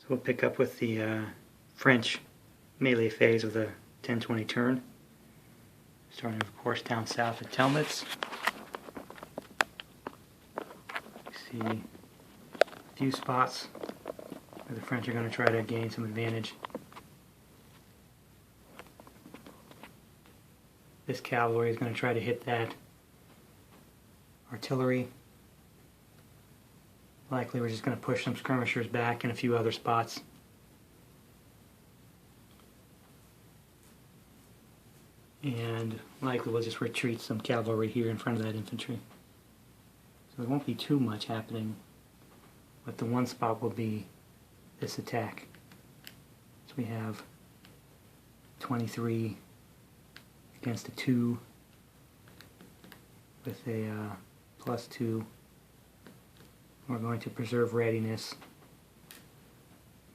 We'll pick up with the French melee phase with a 10-20 turn, starting of course down south at Telnitz. See a few spots where the French are going to try to gain some advantage. This cavalry is going to try to hit that artillery. Likely we're just going to push some skirmishers back in a few other spots. And likely we'll just retreat some cavalry here in front of that infantry. So there won't be too much happening, but the one spot will be this attack. So we have 23 against a 2 with a +2. We're going to preserve readiness,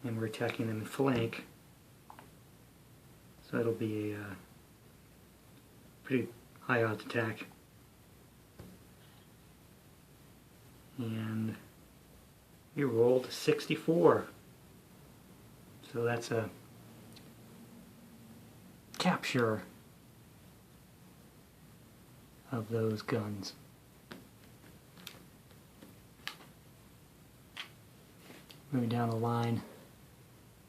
and we're attacking them in flank, so it'll be a pretty high odds attack. And we rolled 64, so that's a capture of those guns. Moving down the line,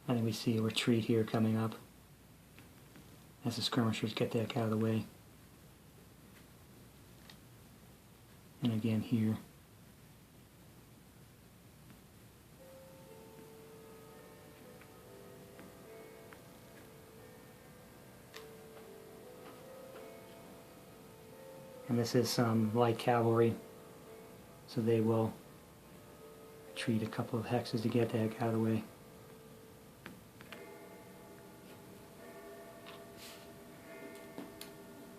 I think we see a retreat here coming up as the skirmishers get that out of the way. And again here. And this is some light cavalry, so they will retreat a couple of hexes to get that out of the way.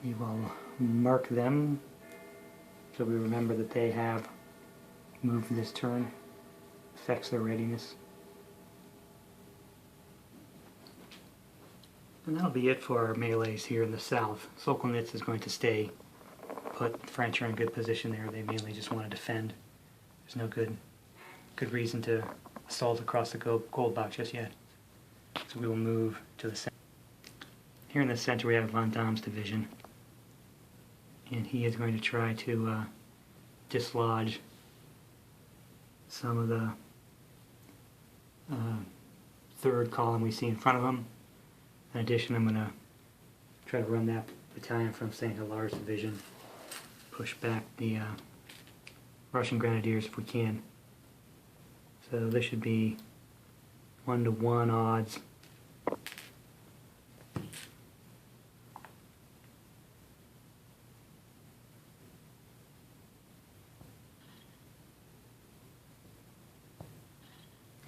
We will mark them so we remember that they have moved this turn. Affects their readiness. And that'll be it for our melees here in the south. Solidify is going to stay put. The French are in good position there. They mainly just want to defend. There's no good reason to assault across the gold box just yet. So we will move to the center. Here in the center we have Von Dam's division, and he is going to try to dislodge some of the third column we see in front of him. In addition, I'm going to try to run that battalion from St. Hilary's division, push back the Russian grenadiers if we can. So this should be 1-to-1 odds.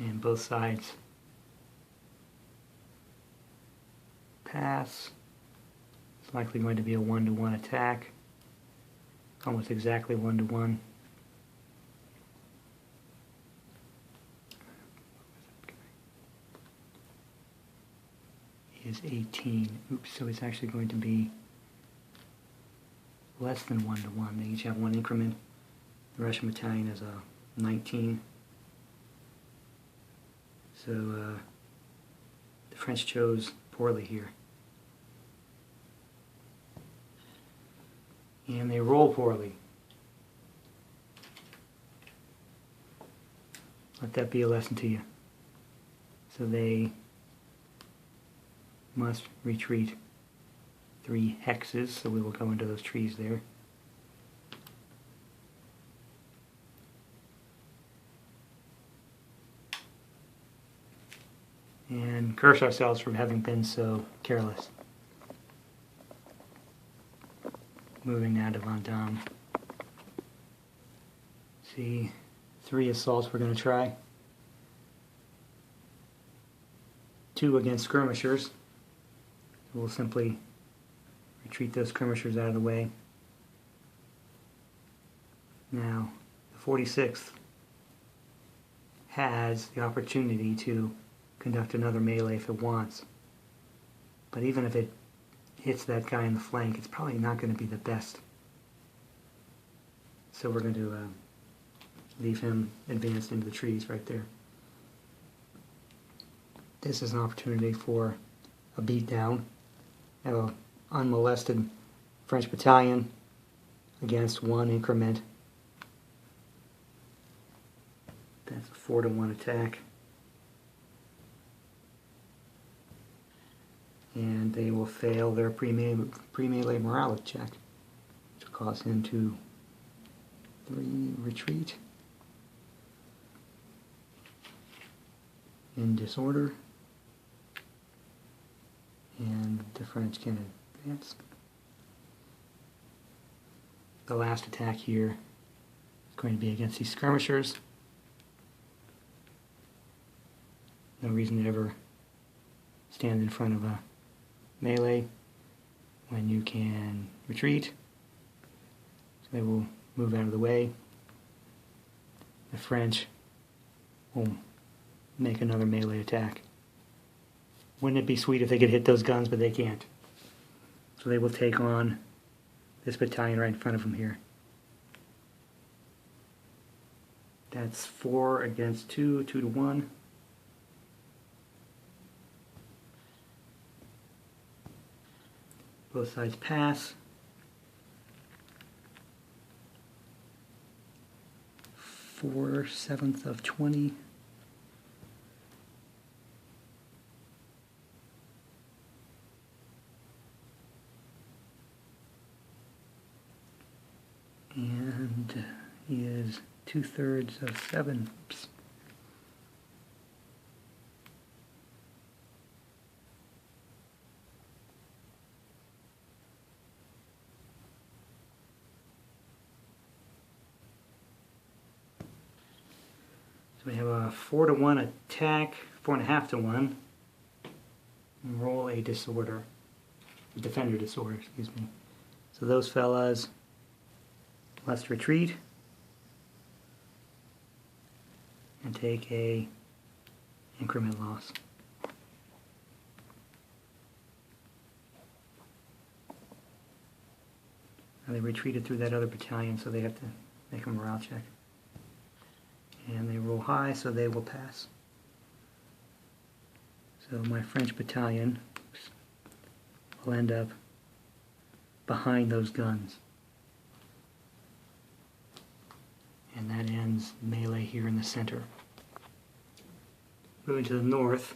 And both sides pass. It's likely going to be a 1-to-1 attack. Almost exactly 1-to-1. Is 18. Oops, so it's actually going to be less than 1-to-1. They each have one increment. The Russian battalion is a 19. So the French chose poorly here. And they roll poorly. Let that be a lesson to you. So they must retreat 3 hexes, so we will go into those trees there. And curse ourselves for having been so careless. Moving now to Von Dam. See, 3 assaults we're going to try. 2 against skirmishers. We'll simply retreat those skirmishers out of the way. Now, the 46th has the opportunity to conduct another melee if it wants. But even if it hits that guy in the flank, it's probably not going to be the best. So we're going to leave him advanced into the trees right there. this is an opportunity for a beatdown. Have an unmolested French battalion against one increment. That's a 4-to-1 attack. And they will fail their pre-melee morale check, which will cause him to 3 retreat in disorder, and the French can advance. The last attack here is going to be against these skirmishers. No reason to ever stand in front of a melee when you can retreat. So they will move out of the way. The French will make another melee attack. Wouldn't it be sweet if they could hit those guns, but they can't. So they will take on this battalion right in front of them here. That's 4 against 2, 2-to-1. Both sides pass. 4/7 of 20. And he is 2/3 of 7. Oops. So we have a 4-to-1 attack, 4.5-to-1. And roll a disorder. Defender disorder, excuse me. So those fellas must retreat and take a increment loss. Now they retreated through that other battalion, so they have to make a morale check. And they roll high, so they will pass. So my French battalion will end up behind those guns. And that ends melee here in the center. Moving to the north,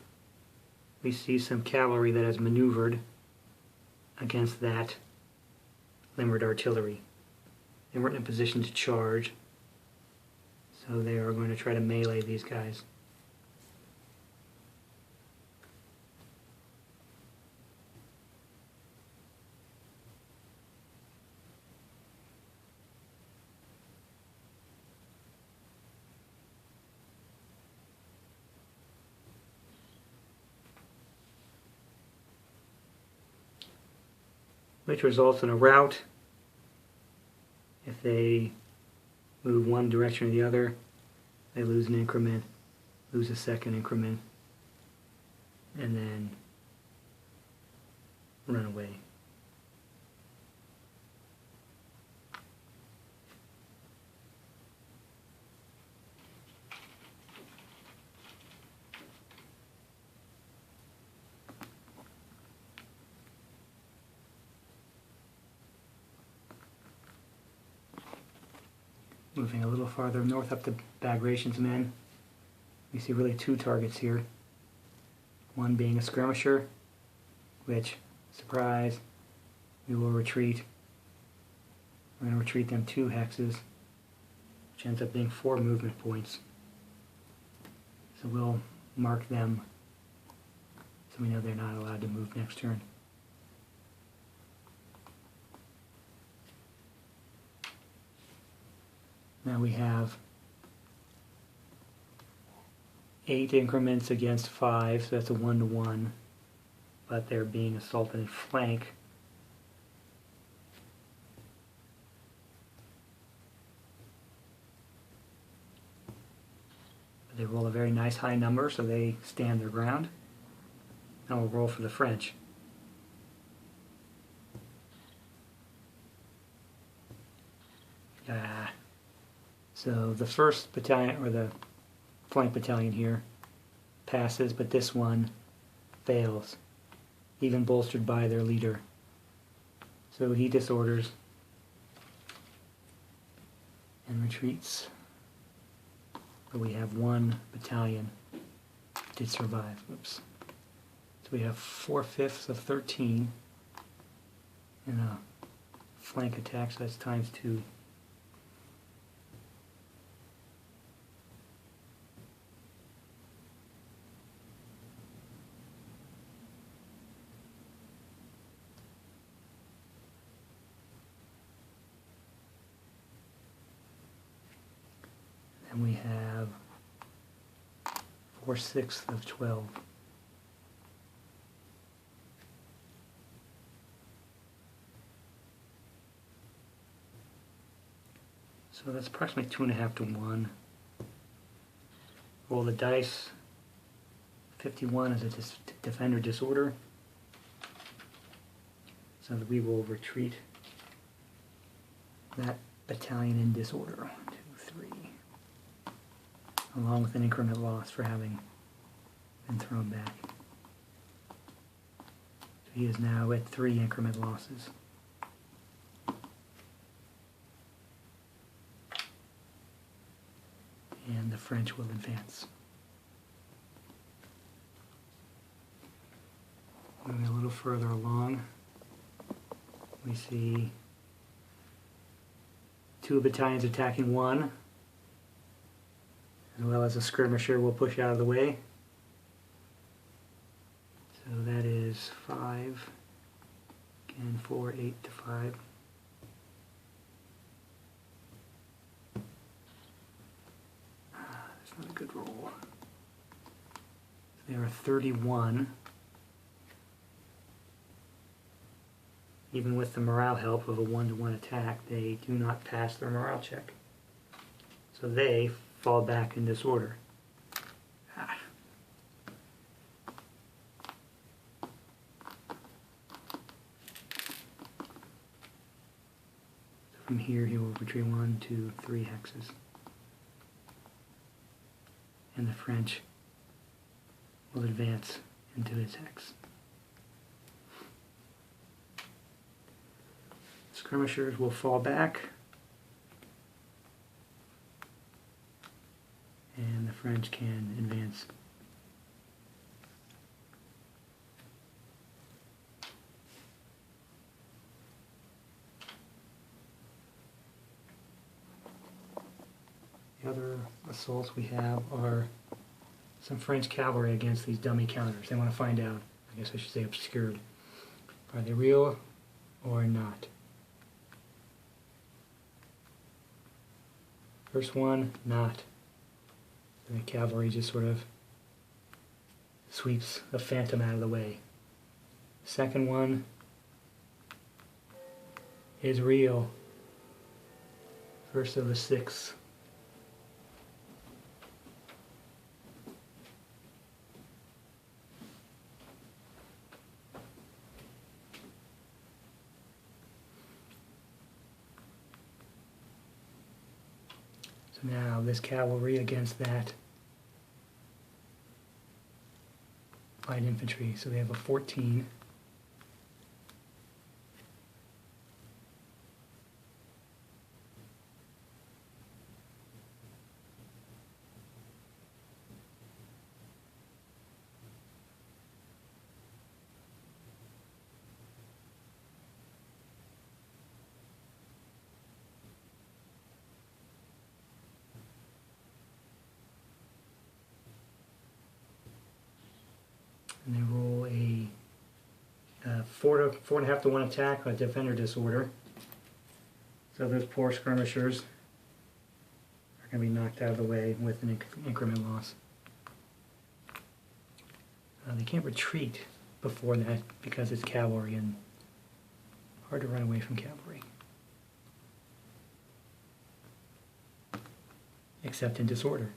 we see some cavalry that has maneuvered against that limbered artillery. They weren't in a position to charge, so they are going to try to melee these guys. Which results in a rout. If they move one direction or the other, they lose an increment, lose a second increment, and then run away. Moving a little farther north up to Bagration's men, we see really 2 targets here. One being a skirmisher, which, surprise, we will retreat. We're going to retreat them 2 hexes, which ends up being 4 movement points. So we'll mark them so we know they're not allowed to move next turn. Now we have 8 increments against 5, so that's a 1-to-1, but they're being assaulted in flank. But they roll a very nice high number, so they stand their ground. Now we'll roll for the French. So the first battalion, or the flank battalion here, passes, but this one fails, even bolstered by their leader. So he disorders and retreats. But we have one battalion did survive. Oops. So we have 4/5 of 13 in a flank attack, so that's times 2. And we have 4/6 of 12. So that's approximately 2.5 to 1. Roll the dice. 51 is a defender disorder. So that we will retreat that battalion in disorder. 1, 2, 3. Along with an increment loss for having been thrown back. So he is now at 3 increment losses. And the French will advance. Moving a little further along, we see 2 battalions attacking 1, as well as a skirmisher will push out of the way. So that is 5, again 4, 8 to 5. That's not a good roll. There are 31. Even with the morale help of a 1-to-1 attack, they do not pass their morale check. So they fall back in disorder. From here he will retreat 1, 2, 3 hexes. And the French will advance into his hex. Skirmishers will fall back, and the French can advance. The other assaults we have are some French cavalry against these dummy counters. They want to find out, I guess I should say obscured, are they real or not? First one, not. And the cavalry just sort of sweeps a phantom out of the way. Second one is real. First of the 6. Now this cavalry against that light infantry. So they have a 14. And they roll a 4.5 to 1 attack on defender disorder. So those poor skirmishers are going to be knocked out of the way with an increment loss. They can't retreat before that because it's cavalry and hard to run away from cavalry. Except in disorder.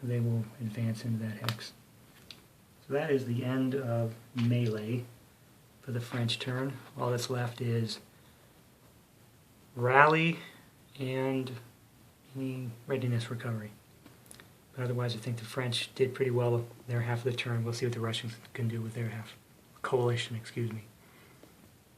So they will advance into that hex. So that is the end of melee for the French turn. All that's left is rally and any readiness recovery. But otherwise, I think the French did pretty well their half of the turn. We'll see what the Russians can do with their half. Coalition, excuse me.